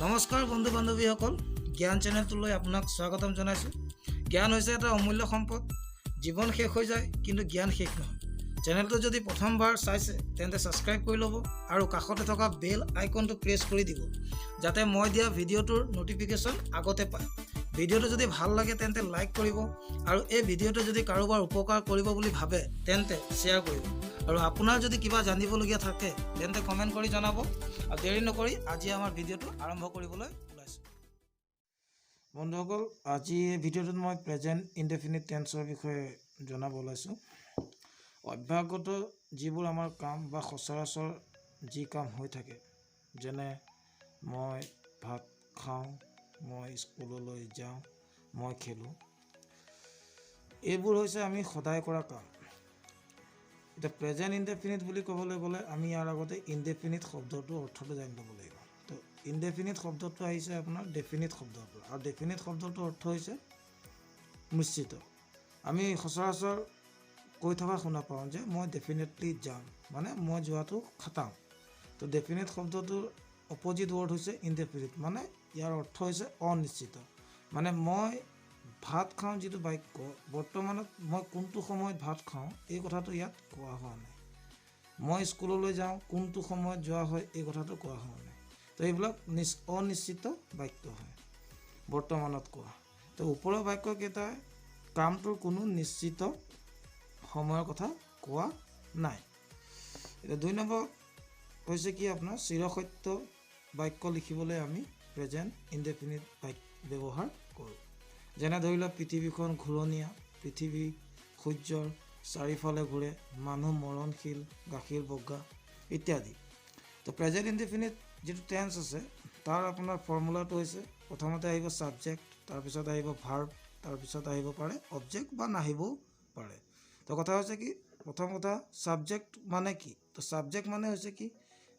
নমস্কাৰ বন্ধু বান্ধৱীসকল, জ্ঞান চেনেলটোলৈ আপোনাক স্বাগতম জনাইছোঁ। জ্ঞান হৈছে এটা অমূল্য সম্পদ। জীৱন শেষ হৈ যায় কিন্তু জ্ঞান শেষ নহয়। চেনেলটো যদি প্ৰথমবাৰ চাইছে তেন্তে ছাবস্ক্ৰাইব কৰি ল'ব আৰু কাষতে থকা বেল আইকনটো প্ৰেছ কৰি দিব, যাতে মই দিয়া ভিডিঅ'টোৰ ন'টিফিকেশ্যন আগতে পায়। ভিডিঅ'টো যদি ভাল লাগে তেন্তে লাইক কৰিব আৰু এই ভিডিঅ'টো যদি কাৰোবাৰ উপকাৰ কৰিব বুলি ভাবে তেন্তে শ্বেয়াৰ কৰিব। আৰু আপোনাৰ যদি কিবা জানিবলগীয়া থাকে তেন্তে কমেণ্ট কৰি জনাব। আৰু দেৰি নকৰি আজি আমাৰ ভিডিঅ'টো আৰম্ভ কৰিবলৈ ওলাইছোঁ। বন্ধুসকল, আজি এই ভিডিঅ'টোত মই প্ৰেজেণ্ট ইনডেফিনিট টেন্সৰ বিষয়ে জনাব ওলাইছোঁ। অভ্যাসগত যিবোৰ আমাৰ কাম বা সচৰাচৰ যি কাম হৈ থাকে, যেনে মই ভাত খাওঁ, মই স্কুললৈ যাওঁ, মই খেলোঁ, এইবোৰ হৈছে আমি সদায় কৰা কাম। এতিয়া প্ৰেজেণ্ট ইনডেফিনিট বুলি ক'বলৈ গ'লে আমি ইয়াৰ আগতে ইনডেফিনিট শব্দটোৰ অৰ্থটো জানি ল'ব লাগিব। তো ইনডেফিনিট শব্দটো আহিছে আপোনাৰ ডেফিনিট শব্দৰ পৰা, আৰু ডেফিনিট শব্দটোৰ অৰ্থ হৈছে নিশ্চিত। আমি সচৰাচৰ কৈ থকা শুনা পাওঁ যে মই ডেফিনেটলি যাম, মানে মই যোৱাটো খাটাং। তো ডেফিনিট শব্দটোৰ অপজিট ৱৰ্ড হৈছে ইনডেফিনিট, মানে ইয়াৰ অৰ্থ হৈছে অনিশ্চিত। মানে মই ভাত খাওঁ যিটো বাক্য, বৰ্তমানত মই কোনটো সময়ত ভাত খাওঁ এই কথাটো ইয়াত কোৱা হোৱা নাই। মই স্কুললৈ যাওঁ, কোনটো সময়ত যোৱা হয় এই কথাটো কোৱা হোৱা নাই। তো এইবিলাক অনিশ্চিত বাক্য হয়, বৰ্তমানত কোৱা। তো ওপৰৰ বাক্যকেইটাই কামটোৰ কোনো নিশ্চিত সময়ৰ কথা কোৱা নাই। এতিয়া 2 নম্বৰ হৈছে কি আপোনাৰ চিৰসত্য বাক্য লিখিবলৈ আমি প্ৰেজেণ্ট ইনডেফিনিট ব্যৱহাৰ কৰোঁ। যেনে ধৰি লওক পৃথিৱীখন ঘূৰণীয়া, পৃথিৱী সূৰ্যৰ চাৰিওফালে ঘূৰে, মানুহ মৰণশীল, গাখীৰ বগা ইত্যাদি। তো প্ৰেজেণ্ট ইনডেফিনিট যিটো টেন্স আছে তাৰ আপোনাৰ ফৰ্মুলাটো হৈছে প্ৰথমতে আহিব ছাবজেক্ট, তাৰপিছত আহিব ভাৰ্ব, তাৰপিছত আহিব পাৰে অবজেক্ট বা নাহিবও পাৰে। তো কথা হৈছে কি, প্ৰথম কথা ছাবজেক্ট মানে কি? তো ছাবজেক্ট মানে হৈছে কি,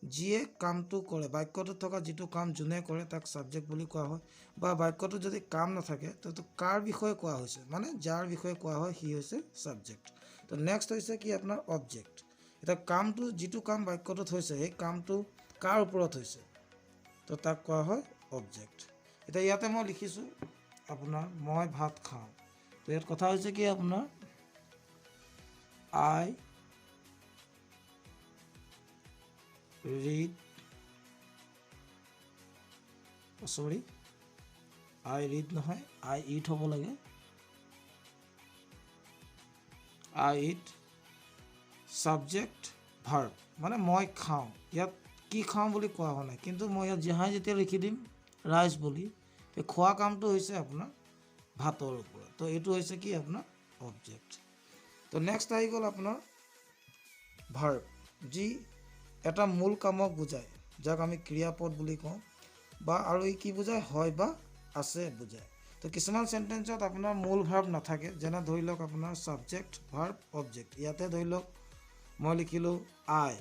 যিয়ে কামটো কৰে, বাক্যটোত থকা যিটো কাম যোনে কৰে তাক ছাবজেক্ট বুলি কোৱা হয়। বা বাক্যটোত যদি কাম নাথাকে তো কাৰ বিষয়ে কোৱা হৈছে, মানে যাৰ বিষয়ে কোৱা হয় সি হৈছে ছাবজেক্ট। তো নেক্সট হৈছে কি আপোনাৰ অবজেক্ট। এতিয়া কামটো যিটো কাম বাক্যটোত হৈছে সেই কামটো কাৰ ওপৰত হৈছে, তো তাক কোৱা হয় অবজেক্ট। এতিয়া ইয়াতে মই লিখিছোঁ আপোনাৰ মই ভাত খাওঁ। তো ইয়াত কথা হৈছে কি আপোনাৰ I read নহয়, I eat হ'ব লাগে। I eat subject verb, মানে মই খাওঁ। ইয়াত কি খাওঁ বুলি কোৱা হোৱা নাই, কিন্তু মই ইয়াত যেতিয়া লিখি দিম ৰাইচ বুলি, এই খোৱা কামটো হৈছে আপোনাৰ ভাতৰ ওপৰত। তো এইটো হৈছে কি আপোনাৰ অবজেক্ট। তো নেক্সট আহি গ'ল আপোনাৰ ভাৰ্ব, যি এটা মূল কামক বুজায়, যাক আমি ক্ৰিয়াপদ বুলি কওঁ, বা আৰু ই কি বুজায়, হয় বা আছে বুজায়। তো কিছুমান চেণ্টেঞ্চত আপোনাৰ মূল ভাৰ্ব নাথাকে, যেনে ধৰি লওক আপোনাৰ ছাবজেক্ট ভাৰ্ব অবজেক্ট। ইয়াতে ধৰি লওক মই লিখিলোঁ আই,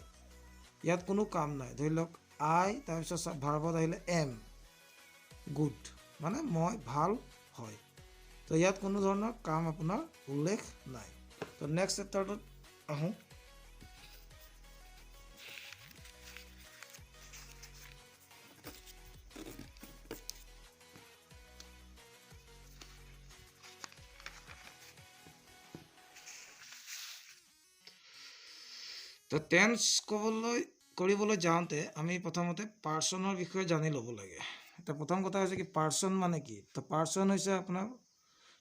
ইয়াত কোনো কাম নাই। ধৰি লওক আই, তাৰপিছত ভাৰ্বত আহিলে এম গুড, মানে মই ভাল হয়। তো ইয়াত কোনো ধৰণৰ কাম আপোনাৰ উল্লেখ নাই। তো নেক্সট চেপ্টাৰটোত আহোঁ। তো টেন্স কৰিবলৈ যাওঁতে আমি প্ৰথমতে পাৰ্চনৰ বিষয়ে জানি ল'ব লাগে। এতিয়া প্ৰথম কথা হৈছে কি পাৰ্চন মানে কি? তো পাৰ্চন হৈছে আপোনাৰ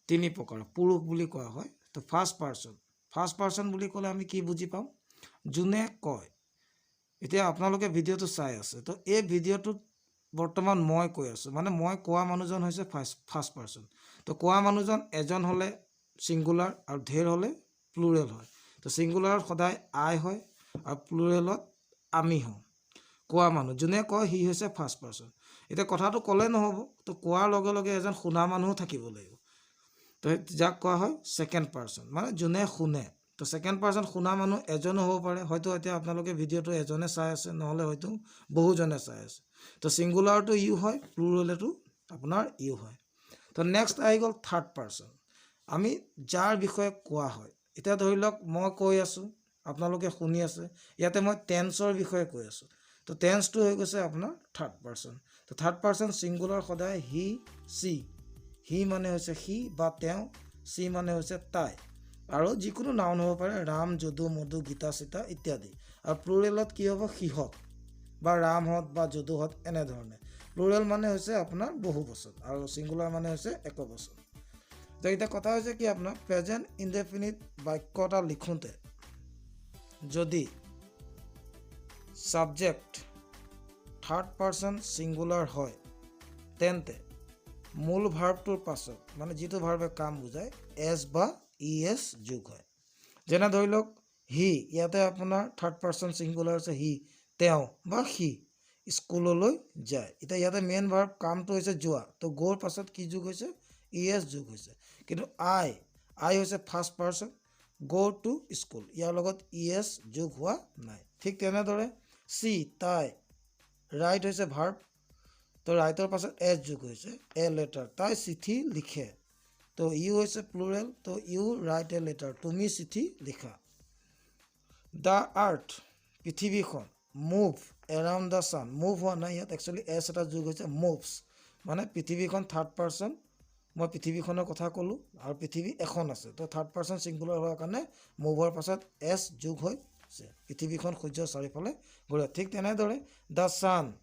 3 প্ৰকাৰ, পুৰুষ বুলি কোৱা হয়। তো ফাৰ্ষ্ট পাৰ্চন বুলি ক'লে আমি কি বুজি পাওঁ, যোনে কয়। এতিয়া আপোনালোকে ভিডিঅ'টো চাই আছে, তো এই ভিডিঅ'টোত বৰ্তমান মই কৈ আছোঁ, মানে মই কোৱা মানুহজন হৈছে ফাৰ্ষ্ট পাৰ্চন। তো কোৱা মানুহজন এজন হ'লে ছিংগুলাৰ আৰু ধেৰ হ'লে প্লুৰেল হয়। তো ছিংগুলাৰত সদায় আই হয় আৰু প্লুৰেলত আমি হওঁ। কোৱা মানুহ যোনে কয় সি হৈছে ফাৰ্ষ্ট পাৰ্চন। এতিয়া কথাটো ক'লে নহ'ব, তো কোৱাৰ লগে লগে এজন শুনা মানুহো থাকিব লাগিব। তো যাক কোৱা হয় ছেকেণ্ড পাৰ্চন, মানে যোনে শুনে। তো ছেকেণ্ড পাৰ্চন শুনা মানুহ এজনো হ'ব পাৰে, হয়তো এতিয়া আপোনালোকে ভিডিঅ'টো এজনে চাই আছে, নহ'লে হয়তো বহুজনে চাই আছে। তো ছিংগুলাৰটো ইউ হয়, প্লুৰেলটো আপোনাৰ ইউ হয়। তো নেক্সট আহি গ'ল থাৰ্ড পাৰ্চন, আমি যাৰ বিষয়ে কোৱা হয়। এতিয়া ধৰি লওক মই কৈ আছোঁ, আপোনালোকে শুনি আছে, ইয়াতে মই টেন্সৰ বিষয়ে কৈ আছোঁ। তো টেন্সটো হৈ গৈছে আপোনাৰ থাৰ্ড পাৰ্চন তো থাৰ্ড পাৰ্চন ছিংগুলাৰ সদায় হি চি হি মানে হৈছে সি বা তেওঁ চি মানে হৈছে তাই আৰু যিকোনো নাউন হ'ব পাৰে ৰাম যদু মধু গীতা সীতা ইত্যাদি আৰু প্লুৰেলত কি হ'ব সিহঁত বা ৰামহঁত বা যদুহঁত এনেধৰণে প্লুৰেল মানে হৈছে আপোনাৰ বহু বচন আৰু ছিংগুলাৰ মানে হৈছে একবচন তো এতিয়া কথা হৈছে কি আপোনাৰ প্ৰেজেণ্ট ইনডেফিনিট বাক্য এটা লিখোঁতে যদি ছাবজেক্ট থাৰ্ড পাৰ্চন ছিংগুলাৰ হয় তেন্তে মূল ভাৰ্বটোৰ পাছত মানে যিটো ভাৰ্বে কাম বুজায় এছ বা ই এছ যোগ হয় যেনে ধৰি লওক হি ইয়াতে আপোনাৰ থাৰ্ড পাৰ্চন ছিংগুলাৰ আছে হি তেওঁ বা সি স্কুললৈ যায় এতিয়া ইয়াতে মেইন ভাৰ্ব কামটো হৈছে যোৱা তো গ'ৰ পাছত কি যোগ হৈছে ই এছ যোগ হৈছে কিন্তু আই হৈছে ফাৰ্ষ্ট পাৰ্চন গ' টু স্কুল ইয়াৰ লগত ই এছ যোগ হোৱা নাই ঠিক তেনেদৰে চি তাই ৰাইট হৈছে ভাৰ্ব তো ৰাইটৰ পাছত এছ যোগ হৈছে এ লেটাৰ তাই চিঠি লিখে তো ইউ হৈছে প্লুৰেল তো ইউ ৰাইট এ লেটাৰ তুমি চিঠি লিখা দ্য আৰ্থ পৃথিৱীখন move around the sun move হোৱা নাই ইয়াত একচুৱেলি এছ এটা যোগ হৈছে মুভছ মানে পৃথিৱীখন থাৰ্ড পাৰ্চন মই পৃথিৱীখনৰ কথা ক'লোঁ আৰু পৃথিৱী এখন আছে তো থাৰ্ড পাৰ্চন ছিংগুলাৰ হোৱাৰ কাৰণে মুভৰ পাছত এছ যোগ হৈছে পৃথিৱীখন সূৰ্যৰ চাৰিওফালে ঘূৰে ঠিক তেনেদৰে দ্য ছান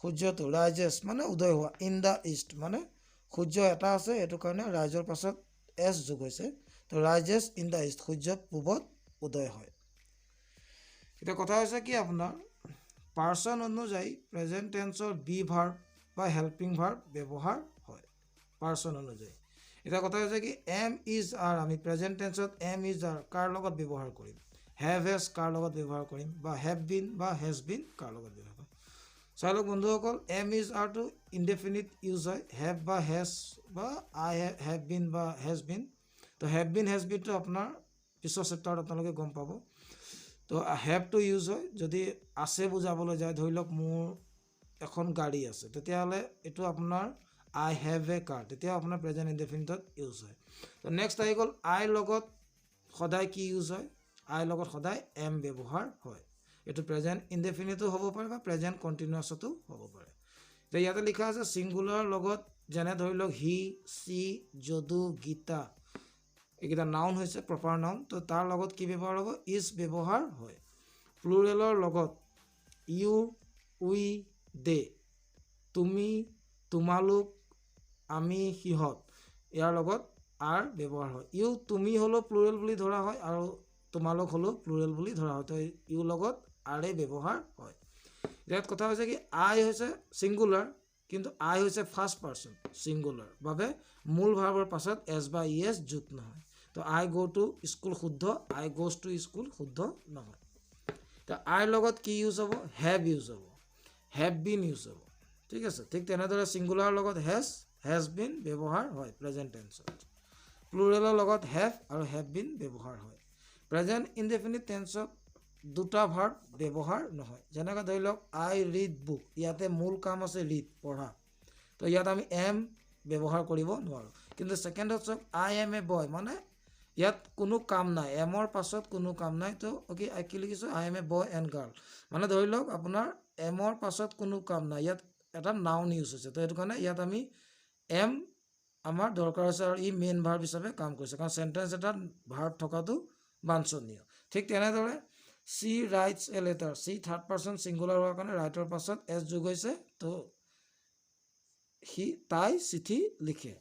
সূৰ্যটো ৰাইজেছ মানে উদয় হোৱা ইন দ্য ইষ্ট মানে সূৰ্য এটা আছে এইটো কাৰণে ৰাইজৰ পাছত এছ যোগ হৈছে তো ৰাইজেছ ইন দ্য ইষ্ট সূৰ্য পূবত উদয় হয় এতিয়া কথা হৈছে কি আপোনাৰ পাৰ্চন অনুযায়ী প্ৰেজেণ্ট টেন্সৰ বি ভাৰ্ব বা হেল্পিং ভাৰ্ব ব্যৱহাৰ হয় পাৰ্চন অনুযায়ী এতিয়া কথা হৈছে কি এম ইজ আৰ আমি প্ৰেজেণ্ট টেন্সত এম ইজ আৰ কাৰ লগত ব্যৱহাৰ কৰিম হেভ হেজ কাৰ লগত ব্যৱহাৰ কৰিম বা হেভ বিন বা হেজ বিন কাৰ লগত ব্যৱহাৰ কৰিম চাই লওক বন্ধুসকল এম ইজ আৰটো ইনডেফিনিট ইউজ হয় হেভ বা হেজ বা আই হেভ বিন বা হেজ বিন তো হেভ বিন হেজ বিনটো আপোনাৰ পিছৰ চেপ্টাৰত আপোনালোকে গম পাব তো হেভটো ইউজ হয় যদি আছে বুজাবলৈ যায় ধৰি লওক মোৰ এখন গাড়ী আছে তেতিয়াহ'লে এইটো আপোনাৰ আই হেভ এ কাৰ তেতিয়া আপোনাৰ প্ৰেজেণ্ট ইনডেফিনিটত ইউজ হয় তো নেক্সট আহি গ'ল আইৰ লগত সদায় কি ইউজ হয় আইৰ লগত সদায় এম ব্যৱহাৰ হয় এইটো প্ৰেজেণ্ট ইনডেফিনিটো হ'ব পাৰে বা প্ৰেজেণ্ট কণ্টিনিউৱাছতো হ'ব পাৰে তো ইয়াতে লিখা আছে ছিংগুলাৰ লগত যেনে ধৰি লওক হি চি যদু গীতা এইকেইটা নাউন হৈছে প্ৰপাৰ নাউন তো তাৰ লগত কি ব্যৱহাৰ হ'ব ইজ ব্যৱহাৰ হয় প্লুৰেলৰ লগত ইউ উই দে তুমি তোমালোক আমি সিহঁত ইয়াৰ লগত আৰ ব্যৱহাৰ হয় ইউ তুমি হ'লেও প্লুৰেল বুলি ধৰা হয় আৰু তোমালোক হ'লেও প্লুৰেল বুলি ধৰা হয় তো ইউ লগত আৰে ব্যৱহাৰ হয় ইয়াত কথা হৈছে কি আই হৈছে ছিংগুলাৰ কিন্তু আই হৈছে ফাৰ্ষ্ট পাৰ্চন ছিংগুলাৰ বাবে মূল ভাৰ্বৰ পাছত এছ বা ই এছ যোগ নহয় তো আই গ' টু স্কুল শুদ্ধ আই গ'জ টু স্কুল শুদ্ধ নহয় তো আইৰ লগত কি ইউজ হ'ব হেভ ইউজ হ'ব হেভ বিন ইউজ হ'ব ঠিক আছে ঠিক তেনেদৰে ছিংগুলাৰৰ লগত হেজ বিন ব্যৱহাৰ হয় প্ৰেজেণ্ট টেন্সত প্লুৰেলৰ লগত হেভ আৰু হেভ বিন ব্যৱহাৰ হয় প্ৰেজেণ্ট ইনডেফিনিট টেন্সত দুটা ভাৰ্ব ব্যৱহাৰ নহয় যেনেকৈ ধৰি লওক আই ৰিড বুক ইয়াতে মূল কাম আছে ৰিড পঢ়া তো ইয়াত আমি এম ব্যৱহাৰ কৰিব নোৱাৰোঁ কিন্তু ছেকেণ্ডত চাওক আই এম এ বয় মানে ইয়াত কোনো কাম নাই এমৰ পাছত কোনো কাম নাই তো অ'কে কি লিখিছোঁ I M A boy and girl মানে ধৰি লওক আপোনাৰ এমৰ পাছত কোনো কাম নাই ইয়াত এটা নাউন ইউজ হৈছে তো সেইটো কাৰণে ইয়াত আমি এম আমাৰ দৰকাৰ হৈছে আৰু ই মেইন ভাৰ্ব হিচাপে কাম কৰিছে কাৰণ চেণ্টেঞ্চ এটাত ভাৰ্ব থকাটো বাঞ্ছনীয় ঠিক তেনেদৰে C rights a letter C third person singular হোৱাৰ কাৰণে ৰাইটৰ পাছত এছ যোগ হৈছে তো তাই চিঠি লিখে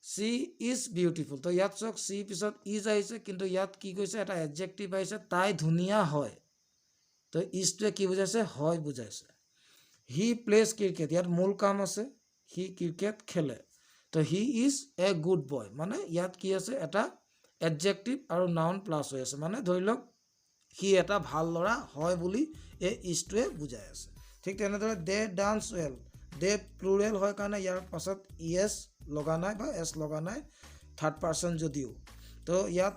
চি ইজ বিউটিফুল তো ইয়াত চাওক চি পিছত ইজ আহিছে কিন্তু ইয়াত কি কৈছে এটা এডজেক্টিভ আহিছে তাই ধুনীয়া হয় তো ইজটোৱে কি বুজাইছে হয় বুজাইছে হি প্লেজ ক্ৰিকেট ইয়াত মূল কাম আছে সি ক্ৰিকেট খেলে তো he is a good boy মানে ইয়াত কি আছে এটা এডজেক্টিভ আৰু নাউন প্লাছ হৈ আছে মানে ধৰি লওক সি এটা ভাল ল'ৰা হয় বুলি এই ইজটোৱে বুজাই আছে ঠিক তেনেদৰে দে ডান্স ৱেল দে প্লুৰেল হয় কাৰণে ইয়াৰ পাছত ই এছ লগা নাই বা এছ লগা নাই থাৰ্ড পাৰ্চন যদিও তো ইয়াত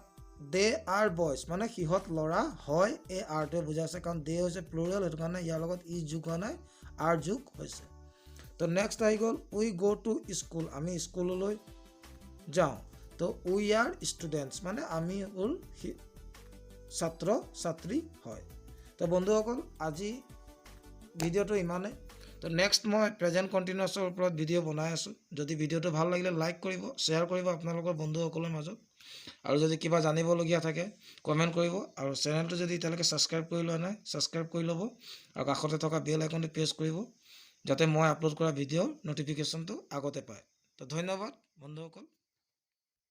দে আৰ বয়জ মানে সিহঁত ল'ৰা হয় এই আৰটোৱে বুজাইছে কাৰণ দে হৈছে প্লুৰেল সেইটো কাৰণে ইয়াৰ লগত ই যোগ হোৱা নাই আৰ যোগ হৈছে তো নেক্সট আহি গ'ল উই গ' টু স্কুল আমি স্কুললৈ যাওঁ তো উই আৰ ষ্টুডেণ্টছ মানে আমি হ'ল ছাত্ৰ ছাত্ৰী হয় তো বন্ধুসকল আজি ভিডিঅ'টো ইমানেই তো নেক্সট মই প্ৰেজেণ্ট কণ্টিনিউৱাছৰ ওপৰত ভিডিঅ' বনাই আছোঁ যদি ভিডিঅ'টো ভাল লাগিলে লাইক কৰিব শ্বেয়াৰ কৰিব আপোনালোকৰ বন্ধুসকলৰ মাজত আৰু যদি কিবা জানিবলগীয়া থাকে কমেণ্ট কৰিব আৰু চেনেলটো যদি এতিয়ালৈকে ছাবস্ক্ৰাইব কৰি লোৱা নাই ছাবস্ক্ৰাইব কৰি ল'ব আৰু কাষতে থকা বেল আইকনটো প্ৰেছ কৰিব যাতে মই আপলোড কৰা ভিডিঅ'ৰ ন'টিফিকেশ্যনটো আগতে পায় তো ধন্যবাদ বন্ধুসকল